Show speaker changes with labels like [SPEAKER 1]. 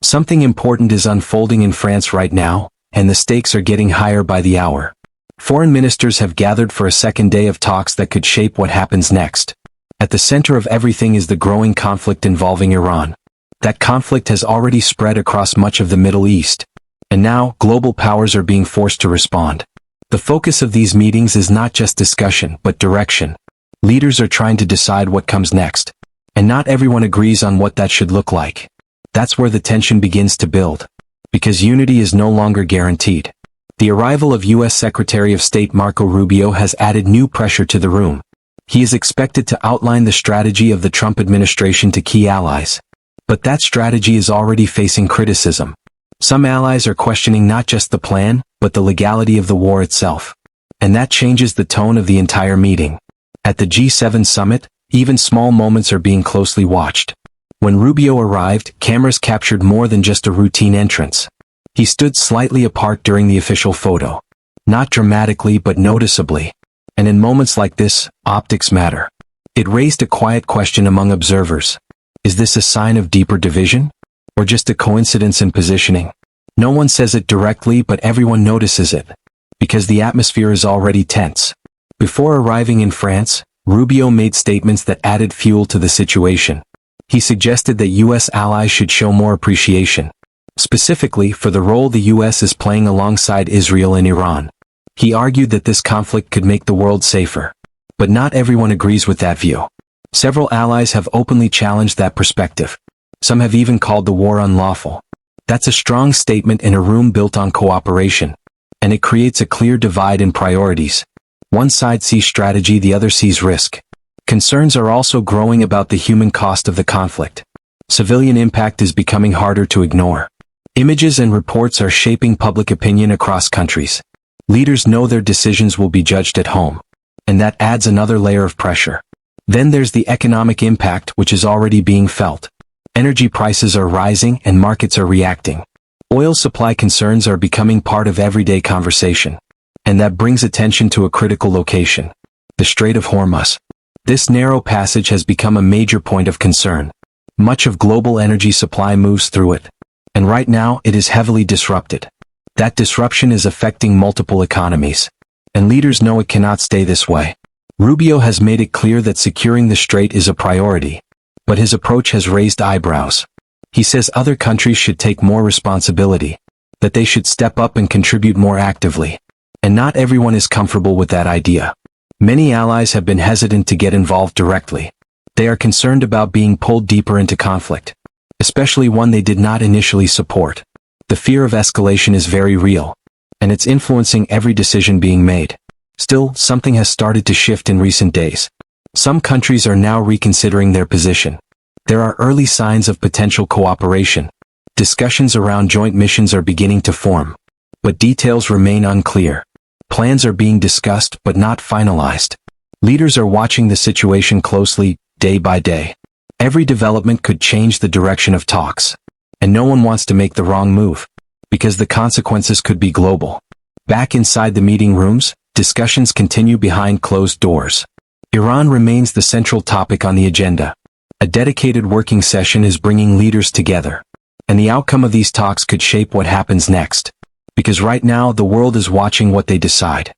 [SPEAKER 1] Something important is unfolding in France right now, and the stakes are getting higher by the hour. Foreign ministers have gathered for a second day of talks that could shape what happens next. At the center of everything is the growing conflict involving Iran. That conflict has already spread across much of the Middle East. And now, global powers are being forced to respond. The focus of these meetings is not just discussion, but direction. Leaders are trying to decide what comes next. And not everyone agrees on what that should look like. That's where the tension begins to build. Because unity is no longer guaranteed. The arrival of U.S. Secretary of State Marco Rubio has added new pressure to the room. He is expected to outline the strategy of the Trump administration to key allies. But that strategy is already facing criticism. Some allies are questioning not just the plan, but the legality of the war itself. And that changes the tone of the entire meeting. At the G7 summit, even small moments are being closely watched. When Rubio arrived, cameras captured more than just a routine entrance. He stood slightly apart during the official photo. Not dramatically but noticeably. And in moments like this, optics matter. It raised a quiet question among observers. Is this a sign of deeper division? Or just a coincidence in positioning? No one says it directly, but everyone notices it. Because the atmosphere is already tense. Before arriving in France, Rubio made statements that added fuel to the situation. He suggested that U.S. allies should show more appreciation. Specifically, for the role the U.S. is playing alongside Israel and Iran. He argued that this conflict could make the world safer. But not everyone agrees with that view. Several allies have openly challenged that perspective. Some have even called the war unlawful. That's a strong statement in a room built on cooperation. And it creates a clear divide in priorities. One side sees strategy, the other sees risk. Concerns are also growing about the human cost of the conflict. Civilian impact is becoming harder to ignore. Images and reports are shaping public opinion across countries. Leaders know their decisions will be judged at home. And that adds another layer of pressure. Then there's the economic impact, which is already being felt. Energy prices are rising and markets are reacting. Oil supply concerns are becoming part of everyday conversation. And that brings attention to a critical location. The Strait of Hormuz. This narrow passage has become a major point of concern. Much of global energy supply moves through it. And right now, it is heavily disrupted. That disruption is affecting multiple economies. And leaders know it cannot stay this way. Rubio has made it clear that securing the strait is a priority. But his approach has raised eyebrows. He says other countries should take more responsibility. That they should step up and contribute more actively. And not everyone is comfortable with that idea. Many allies have been hesitant to get involved directly. They are concerned about being pulled deeper into conflict. Especially one they did not initially support. The fear of escalation is very real. And it's influencing every decision being made. Still, something has started to shift in recent days. Some countries are now reconsidering their position. There are early signs of potential cooperation. Discussions around joint missions are beginning to form. But details remain unclear. Plans are being discussed but not finalized. Leaders are watching the situation closely, day by day. Every development could change the direction of talks. And no one wants to make the wrong move. Because the consequences could be global. Back inside the meeting rooms, discussions continue behind closed doors. Iran remains the central topic on the agenda. A dedicated working session is bringing leaders together. And the outcome of these talks could shape what happens next. Because right now the world is watching what they decide.